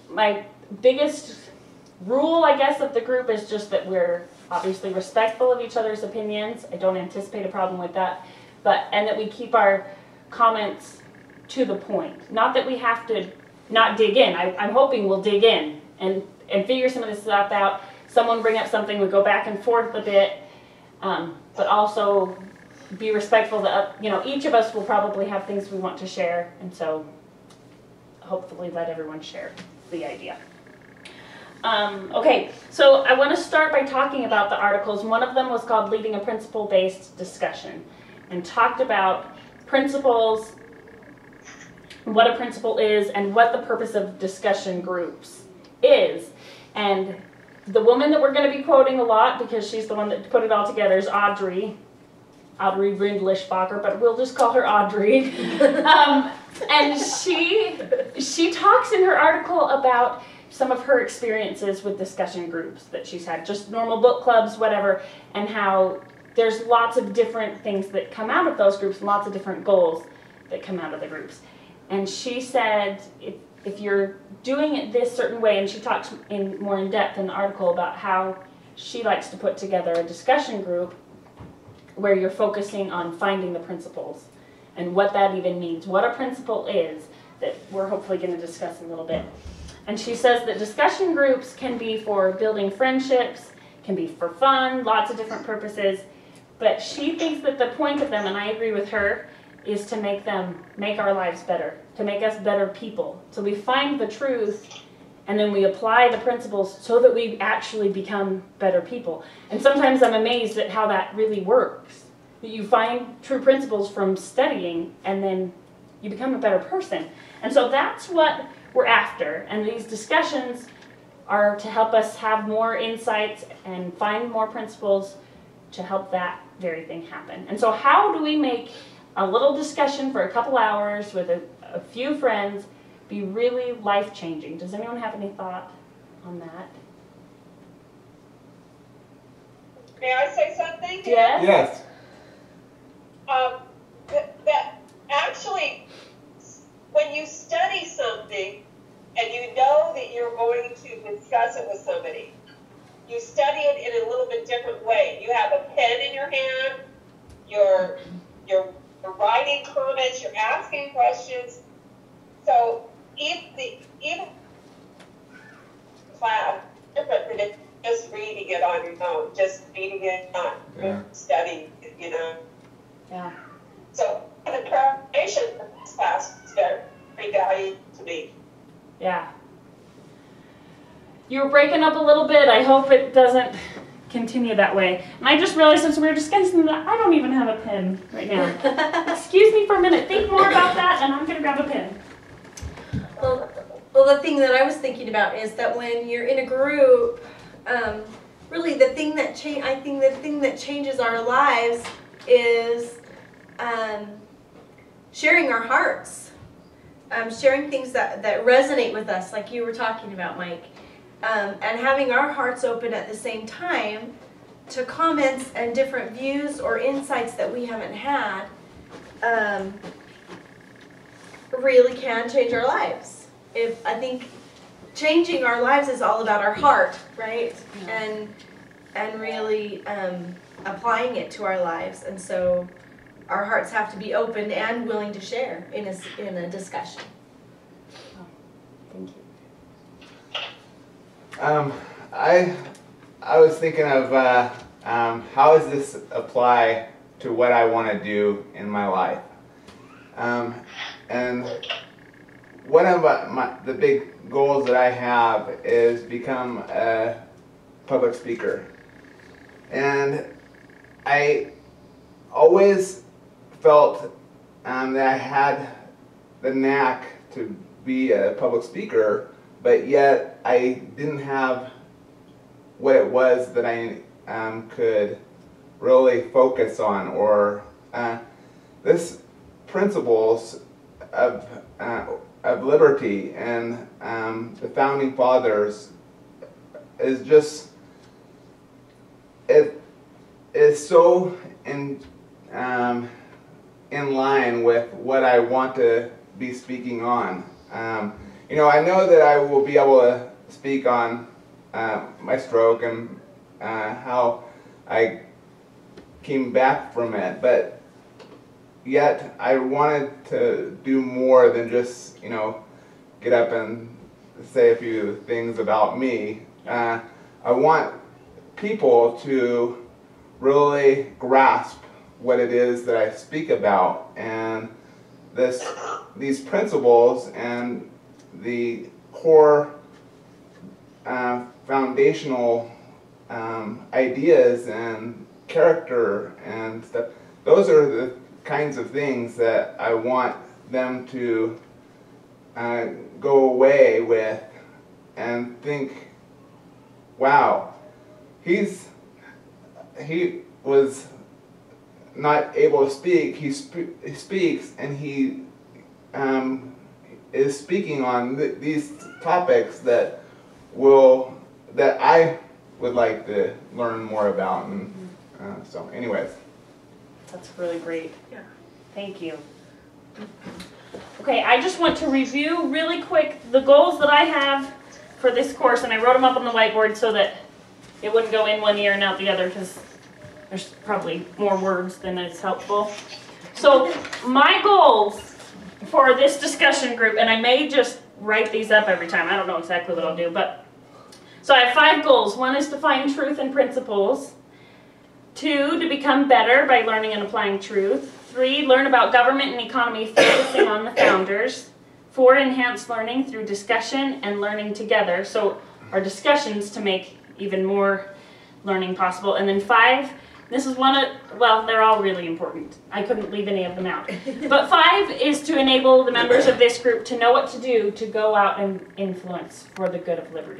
My biggest rule, I guess, of the group is just that we're obviously respectful of each other's opinions. I don't anticipate a problem with that, and that we keep our comments to the point. Not that we have to not dig in. I'm hoping we'll dig in and figure some of this stuff out. Someone bring up something, we go back and forth a bit, but also be respectful that, each of us will probably have things we want to share, and so hopefully let everyone share the idea. Okay, so I want to start by talking about the articles. One of them was called Leading a Principle-Based Discussion, and talked about principles, what a principle is, and what the purpose of discussion groups is. And the woman that we're going to be quoting a lot, because she's the one that put it all together, is Audrey Rindlischbacher, but we'll just call her Audrey. And she talks in her article about some of her experiences with discussion groups that she's had, just normal book clubs, whatever, and how there's lots of different things that come out of those groups, lots of different goals that come out of the groups. And she said, if you're doing it this certain way, and she talks more in depth in the article about how she likes to put together a discussion group where you're focusing on finding the principles and what that even means, what a principle is, that we're hopefully going to discuss a little bit. And she says that discussion groups can be for building friendships, can be for fun, lots of different purposes, but she thinks that the point of them, and I agree with her, is to make our lives better, to make us better people. So we find the truth, and then we apply the principles so that we actually become better people. And sometimes I'm amazed at how that really works. You find true principles from studying, and then you become a better person. And so that's what we're after. And these discussions are to help us have more insights and find more principles to help that very thing happen. And so how do we make a little discussion for a couple hours with a few friends be really life-changing? Does anyone have any thought on that? May I say something? Yes? Yes. That actually, when you study something and you know that you're going to discuss it with somebody, you study it in a little bit different way. You have a pen in your hand, you're writing comments, you're asking questions. So even class, different than just reading it on your own, just reading it on studying, Yeah. So the preparation for this class is very valuable to me. Yeah. You were breaking up a little bit. I hope it doesn't continue that way. And I just realized since we were discussing that I don't even have a pen right now. Excuse me for a minute. Think more about that, and I'm going to grab a pen. Well, the thing that I was thinking about is that when you're in a group, really the thing that changes our lives is sharing our hearts, sharing things that resonate with us, like you were talking about, Mike, and having our hearts open at the same time to comments and different views or insights that we haven't had, really can change our lives. I think changing our lives is all about our heart, right? Yeah. And really applying it to our lives, and so our hearts have to be open and willing to share in a discussion. Oh, thank you. I was thinking of how does this apply to what I want to do in my life, and one of the big goals that I have is become a public speaker, and I always felt that I had the knack to be a public speaker, but yet I didn't have what it was that I could really focus on, or this principles of liberty and the founding fathers is just, it is so in line with what I want to be speaking on. you know, I know that I will be able to speak on my stroke and how I came back from it, but yet I wanted to do more than just, you know, get up and say a few things about me. I want people to really grasp what it is that I speak about, and these principles and the core foundational ideas and character and stuff. Those are the kinds of things that I want them to go away with and think, wow, he was not able to speak. He speaks, and he is speaking on these topics that I would like to learn more about. And so, anyways. That's really great. Yeah. Thank you. Okay, I just want to review really quick the goals that I have for this course, and I wrote them up on the whiteboard so that it wouldn't go in one ear and out the other, because there's probably more words than is helpful. So my goals for this discussion group, and I may just write these up every time, I don't know exactly what I'll do, but so I have 5 goals. 1 is to find truth and principles. 2, to become better by learning and applying truth. 3, learn about government and economy, focusing on the founders. 4, enhance learning through discussion and learning together. So our discussions to make even more learning possible. And then 5, this is one of, well, they're all really important. I couldn't leave any of them out. But 5 is to enable the members of this group to know what to do to go out and influence for the good of liberty.